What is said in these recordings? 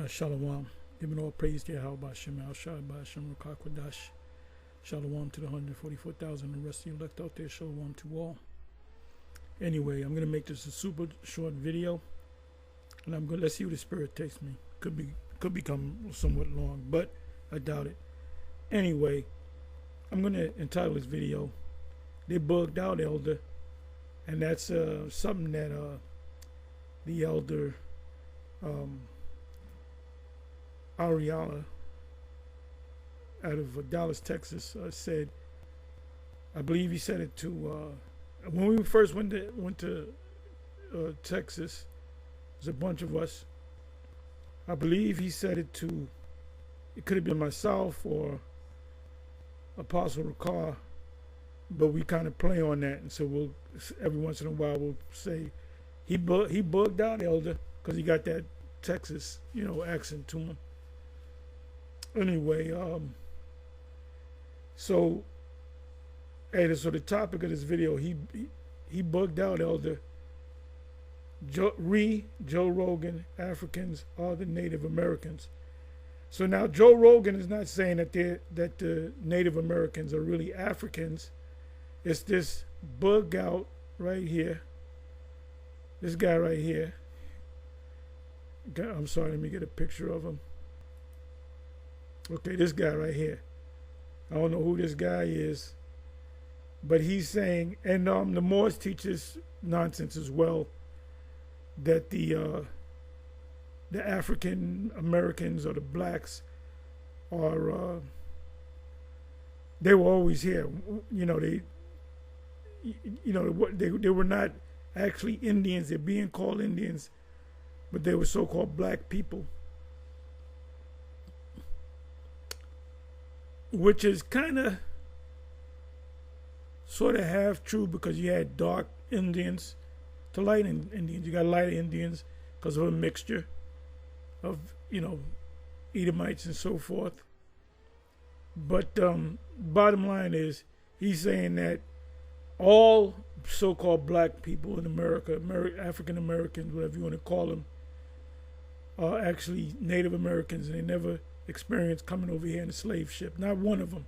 Shalom. Giving all praise to Yahweh Hashem, Al Shai, Hashem, Rukakwadash. Shalom to the 144,000, the rest of you elect out there. Shalom to all. Anyway, I'm going to make this a super short video. And I'm going to, let's see where the spirit takes me. Could become somewhat long, but I doubt it. Anyway, I'm going to entitle this video, They Bugged Out Elder. And that's something that the elder Ariala out of Dallas, Texas, said. I believe he said it to when we first went to Texas. There's a bunch of us. I believe he said it to. It could have been myself or Apostle Ricard, but we kind of play on that, and so we'll every once in a while we'll say he bugged out Elder because he got that Texas accent to him. Anyway, so the topic of this video, he bugged out Elder. Joe Rogan, Africans are the Native Americans. So now Joe Rogan is not saying that the Native Americans are really Africans. It's this bug out right here. This guy right here. I'm sorry, let me get a picture of him. Okay, this guy right here. I don't know who this guy is, but he's saying, and the Moors teaches nonsense as well, that the African Americans or the blacks are they were always here. They were not actually Indians. They're being called Indians, but they were so-called black people, which is kind of sort of half true, because you had dark Indians to light Indians. You got light Indians because of a mixture of Edomites and so forth. But bottom line is, he's saying that all so-called black people in America, African Americans, whatever you want to call them, are actually Native Americans, and they never experienced coming over here in a slave ship. Not one of them.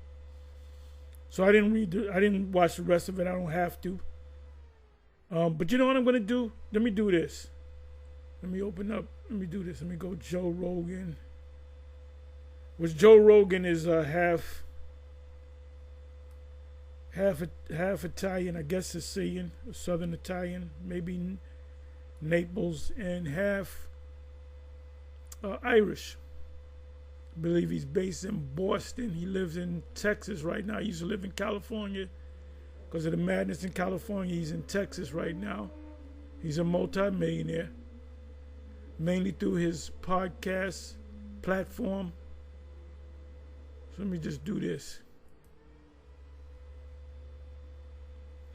So I didn't watch the rest of it. I don't have to. But you know what I'm going to do? Let me do this. Let me open up. Let me do this. Let me go Joe Rogan. Which Joe Rogan is half Italian, I guess Sicilian, Southern Italian, maybe Naples, and half Irish. I believe he's based in Boston. He lives in Texas right now. He used to live in California. Because of the madness in California, he's in Texas right now. He's a multi-millionaire, mainly through his podcast platform. So let me just do this.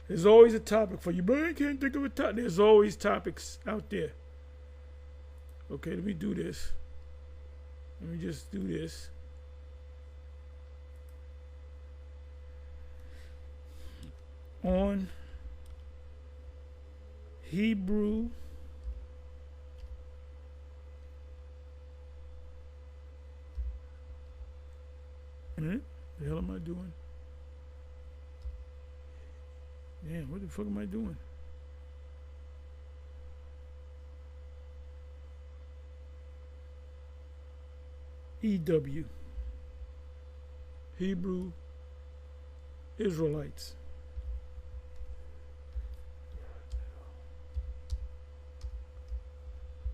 There's always a topic for you, but I can't think of a topic. There's always topics out there. Okay, let me do this. Let me just do this. On Hebrew the hell am I doing? Damn, what the fuck am I doing? EW, Hebrew Israelites.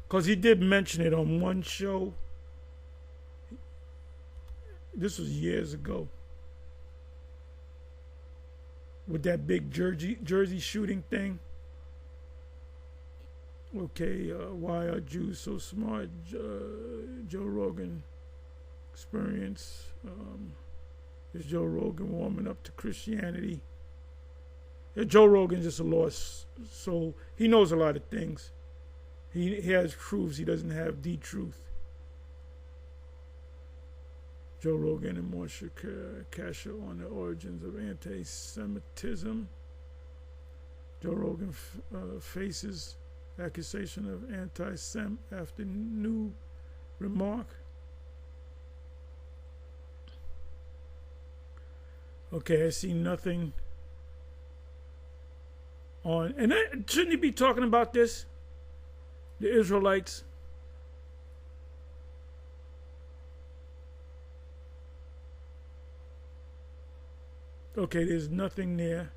Because he did mention it on one show. This was years ago. With that big Jersey shooting thing. Okay, why are Jews so smart? Joe Rogan experience. Is Joe Rogan warming up to Christianity? Yeah, Joe Rogan's just a lost soul. He knows a lot of things. He has truths. He doesn't have the truth. Joe Rogan and Moshe Kasher on the origins of anti-Semitism. Joe Rogan faces accusation of anti-Sem after new mark. Okay, I see nothing on. And shouldn't he be talking about this? The Israelites? Okay, there's nothing there.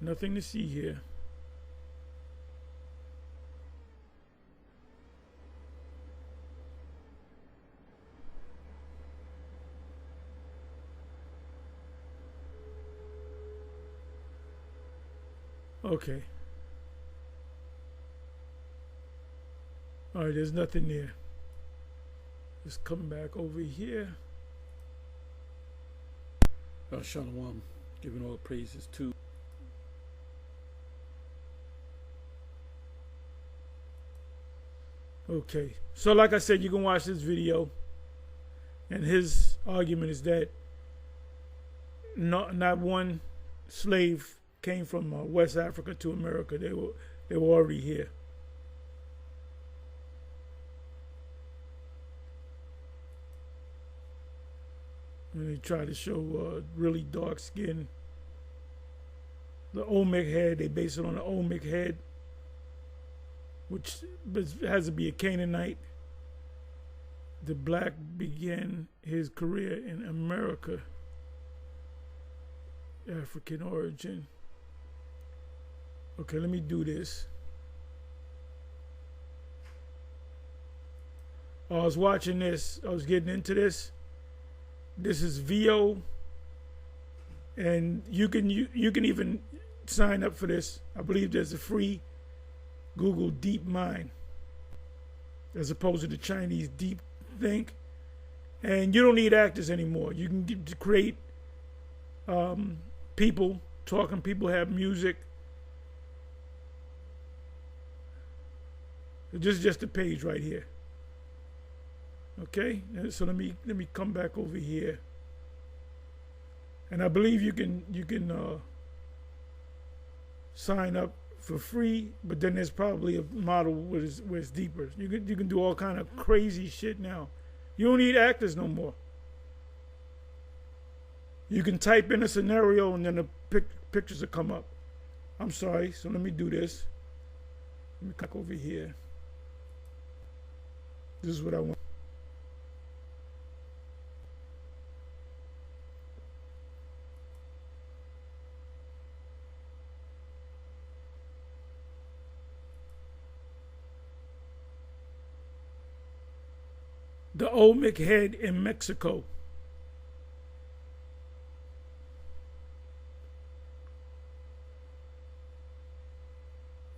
Nothing to see here. Okay. All right, there's nothing there. Let's come back over here. Shalom, giving all praises to. Okay, so like I said, you can watch this video, and his argument is that not one slave came from West Africa to America. They were already here. And they try to show really dark skin. The Olmec head, they base it on the Olmec head, which has to be a Canaanite. The black began his career in America, African origin. Okay, let me do this. I was watching this, I was getting into this. This is VO, and you can even sign up for this. I believe there's a free Google Deep Mind, as opposed to the Chinese Deep Think. And you don't need actors anymore. You can create people talking. People have music. This is just a page right here. Okay, so let me come back over here, and I believe you can sign up for free, but then there's probably a model where it's deeper. You can do all kind of crazy shit now. You don't need actors no more. You can type in a scenario and then the pictures will come up. I'm sorry, so let me do this. Let me click over here. This is what I want. The Olmec head in Mexico.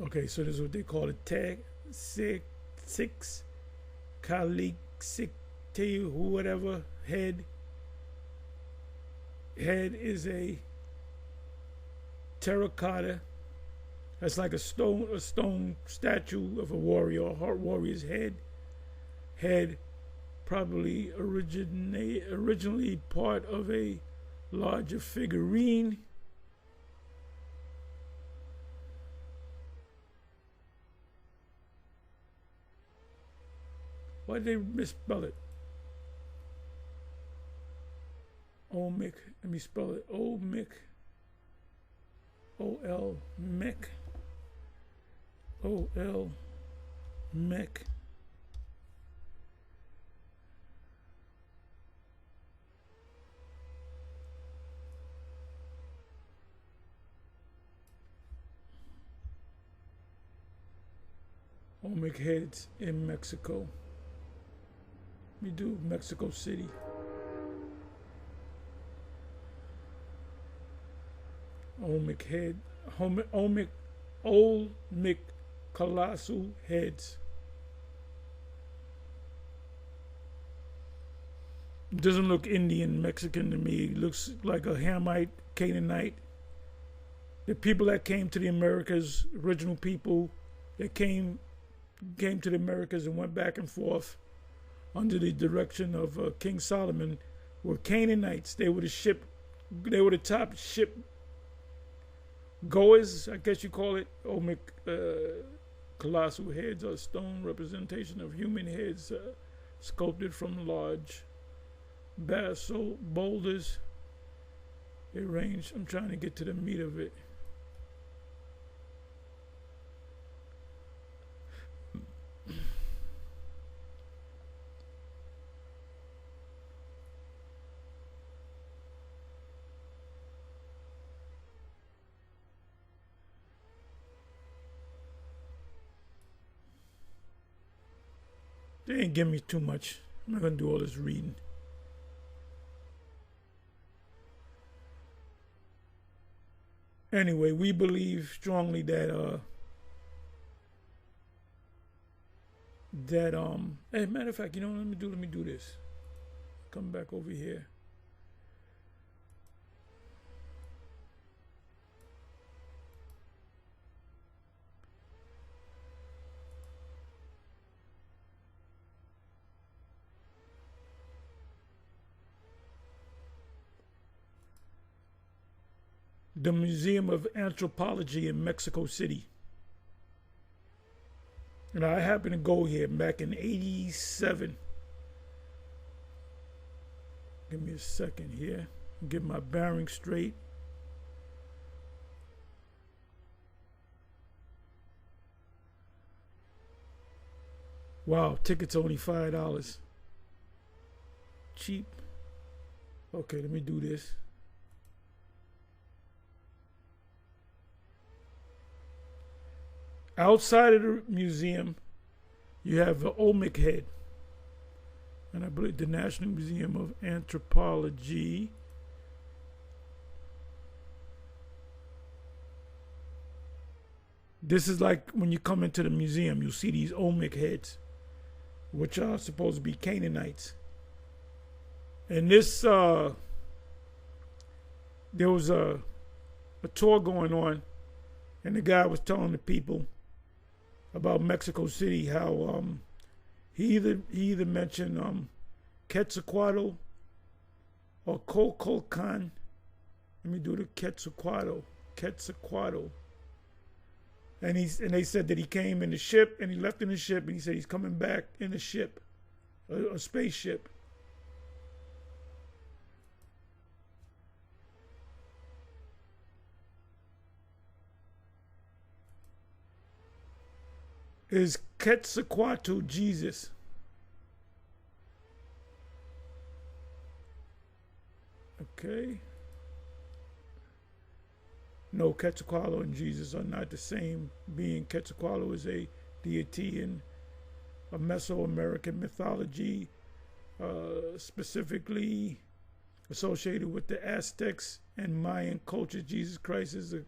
Okay, so this is what they call it. Six Calixite, whatever, head. Head is a terracotta. That's like a stone statue of a warrior, a warrior's head. Head probably originally part of a larger figurine. Why did they misspell it? Olmec. Let me spell it. Olmec. O-L-Mec. O-L-Mec. Olmec heads in Mexico. Let me do Mexico City. Olmec head. Olmec colossal heads. It doesn't look Indian, Mexican to me. It looks like a Hamite, Canaanite. The people that came to the Americas, original people that came to the Americas and went back and forth under the direction of King Solomon, were Canaanites. They were the top ship goers, I guess you call it. Olmec colossal heads are stone representation of human heads sculpted from large basalt boulders. Arranged. I'm trying to get to the meat of it. They ain't giving me too much. I'm not gonna do all this reading. Anyway, we believe strongly that hey, matter of fact, you know what, let me do this. Come back over here. The Museum of Anthropology in Mexico City. And I happened to go here back in '87. Give me a second here. Get my bearings straight. Wow, tickets only $5. Cheap. Okay, let me do this. Outside of the museum, you have the Olmec head. And I believe the National Museum of Anthropology. This is like when you come into the museum, you'll see these Olmec heads, which are supposed to be Canaanites. And this, there was a tour going on, and the guy was telling the people about Mexico City, how he either mentioned Quetzalcoatl or Cocolcan. Let me do the Quetzalcoatl. And they said that he came in the ship and he left in the ship, and he said he's coming back in the ship, a spaceship. Is Quetzalcoatl Jesus? Okay. No, Quetzalcoatl and Jesus are not the same being. Quetzalcoatl is a deity in a Mesoamerican mythology, specifically associated with the Aztecs and Mayan culture. Jesus Christ is a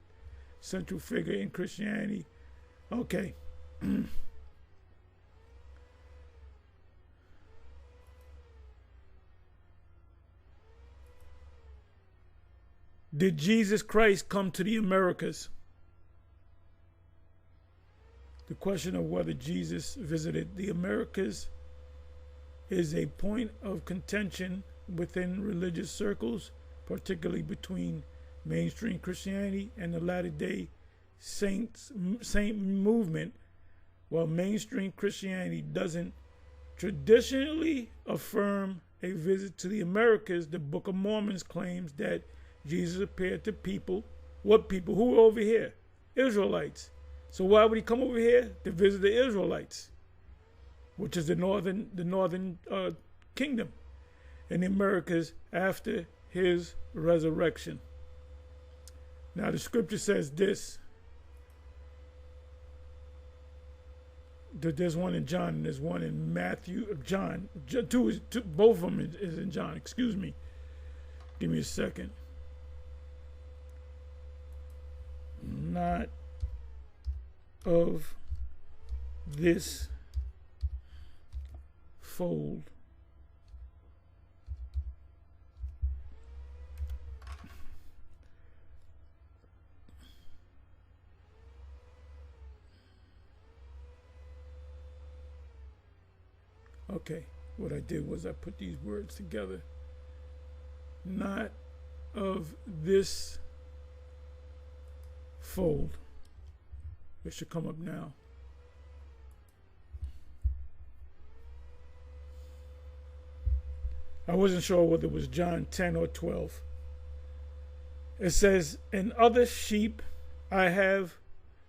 central figure in Christianity. Okay. Did Jesus Christ come to the Americas? The question of whether Jesus visited the Americas is a point of contention within religious circles, particularly between mainstream Christianity and the Latter-day Saint movement. While mainstream Christianity doesn't traditionally affirm a visit to the Americas, the Book of Mormon claims that Jesus appeared to people. What people? Who were over here? Israelites. So why would he come over here? To visit the Israelites, which is the northern kingdom in the Americas after his resurrection. Now the scripture says this. There's one in John and there's one in Matthew. John, both of them is in John. Excuse me. Give me a second. Not of this fold. Okay, what I did was I put these words together. Not of this fold. It should come up now. I wasn't sure whether it was John 10 or 12. It says, "And other sheep I have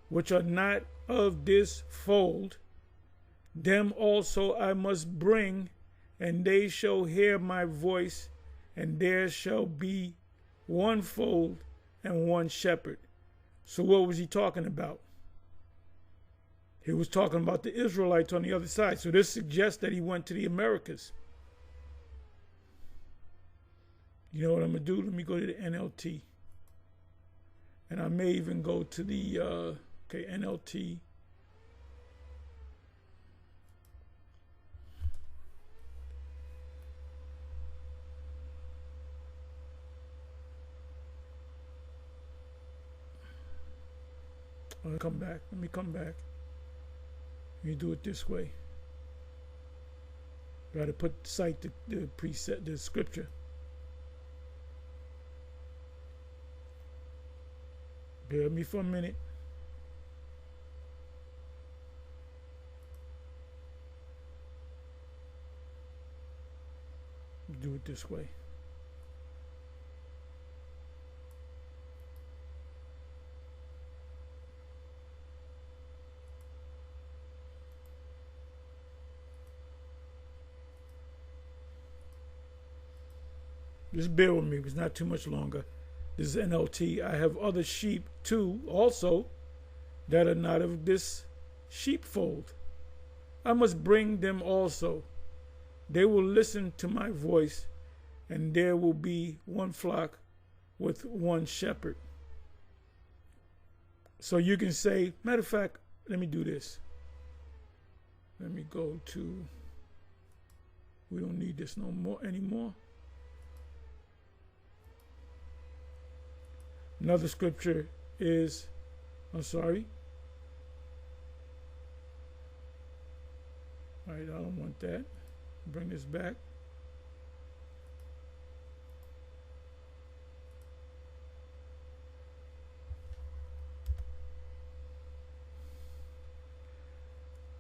which are not of this fold, them also I must bring, and they shall hear my voice, and there shall be one fold and one shepherd." So what was he talking about? He was talking about the Israelites on the other side. So this suggests that he went to the Americas. You know what I'm going to do? Let me go to the NLT. And I may even go to the, NLT. Let me come back. Let me do it this way. Got to cite the preset, the scripture. Bear with me for a minute. Do it this way. Just bear with me. It's not too much longer. This is NLT. "I have other sheep too, also, that are not of this sheepfold. I must bring them also. They will listen to my voice, and there will be one flock with one shepherd." So you can say, matter of fact, let me do this. Let me go to, we don't need this no more anymore. Another scripture is, I'm sorry. All right, I don't want that. Bring this back.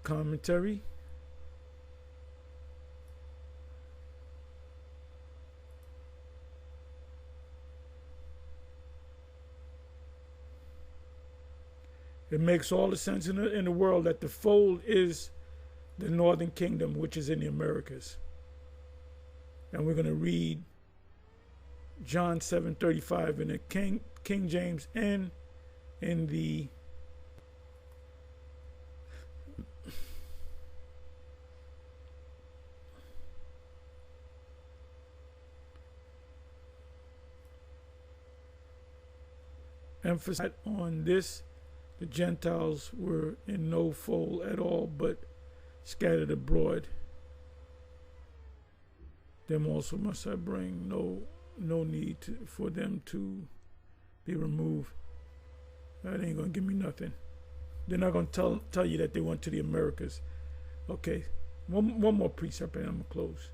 Commentary. It makes all the sense in the world that the fold is the northern kingdom, which is in the Americas. And we're going to read John 7:35 in the King James and in the emphasis on this. The Gentiles were in no fold at all, but scattered abroad. Them also must I bring. No need for them to be removed. That ain't gonna give me nothing. They're not gonna tell you that they went to the Americas. Okay, one more precept and I'm gonna close.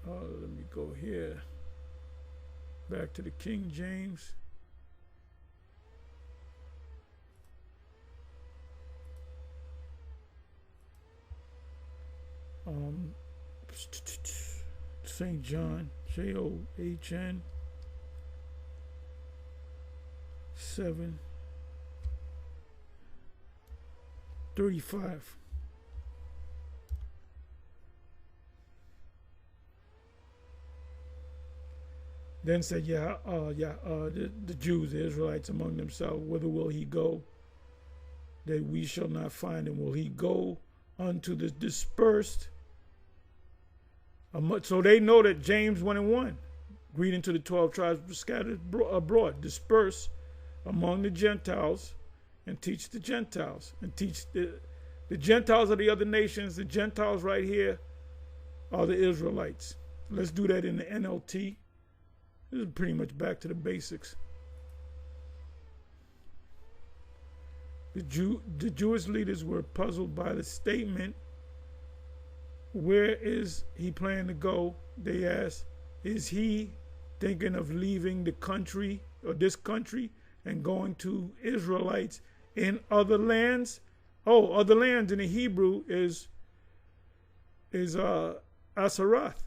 Let me go here. Back to the King James. St. John, John 7:35. Then said, the Jews, the Israelites among themselves, whither will he go that we shall not find him? Will he go unto the dispersed? So they know that James 1:1, greeting to the 12 tribes scattered abroad, disperse among the Gentiles and teach the Gentiles. And teach the Gentiles are the other nations. The Gentiles right here are the Israelites. Let's do that in the NLT. This is pretty much back to the basics. The Jewish leaders were puzzled by the statement, "Where is he planning to go?" They asked. Is he thinking of leaving the country or this country and going to Israelites in other lands? Oh, other lands in the Hebrew is Asaroth.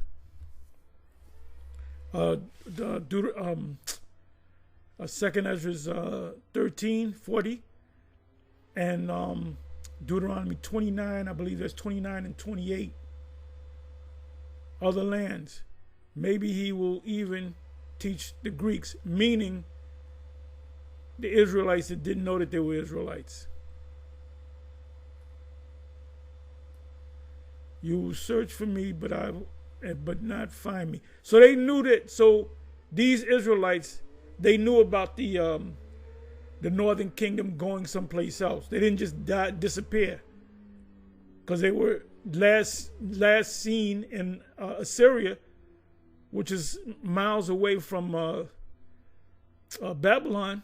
Second Ezra's 13:40, and Deuteronomy 29, I believe there's 29 and 28. Other lands. Maybe he will even teach the Greeks, meaning the Israelites that didn't know that they were Israelites. You will search for me, but not find me. So they knew that. So these Israelites, they knew about the northern kingdom going someplace else. They didn't just disappear, because they were last seen in Assyria, which is miles away from Babylon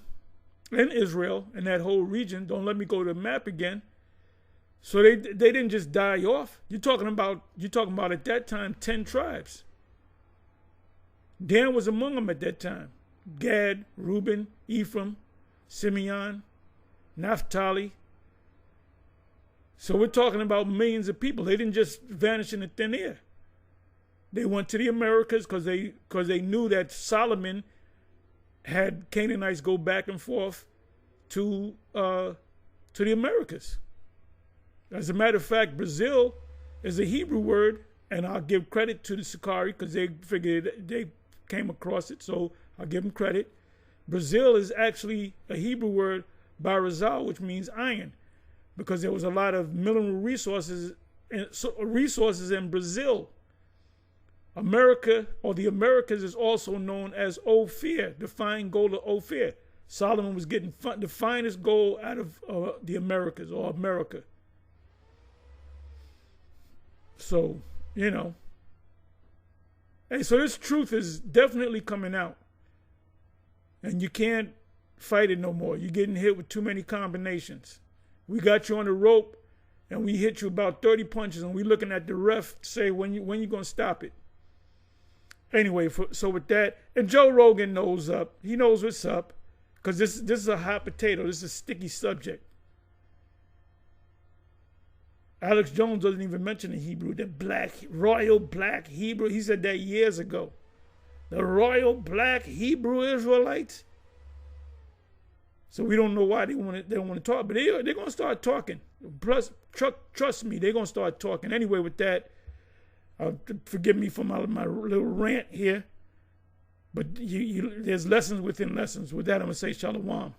and Israel and that whole region. Don't let me go to the map again. So they didn't just die off. You're talking about at that time 10 tribes. Dan was among them at that time. Gad, Reuben, Ephraim, Simeon, Naphtali. So we're talking about millions of people. They didn't just vanish in the thin air. They went to the Americas because they knew that Solomon had Canaanites go back and forth to the Americas. As a matter of fact, Brazil is a Hebrew word, and I'll give credit to the Sakari because they figured they came across it, so I'll give them credit. Brazil is actually a Hebrew word, barazal, which means iron, because there was a lot of mineral resources in Brazil. America, or the Americas, is also known as Ophir, the fine gold of Ophir. Solomon was getting the finest gold out of the Americas, or America. So, hey, so this truth is definitely coming out. And you can't fight it no more. You're getting hit with too many combinations. We got you on the rope, and we hit you about 30 punches, and we looking at the ref to say, when you going to stop it? Anyway, so with that, and Joe Rogan knows up. He knows what's up, because this is a hot potato. This is a sticky subject. Alex Jones doesn't even mention the Hebrew, the royal black Hebrew. He said that years ago. The royal black Hebrew Israelites. So we don't know why they don't want to talk, but they're going to start talking. Plus, trust me, they're going to start talking. Anyway, with that, forgive me for my little rant here, but there's lessons within lessons. With that, I'm going to say shalom.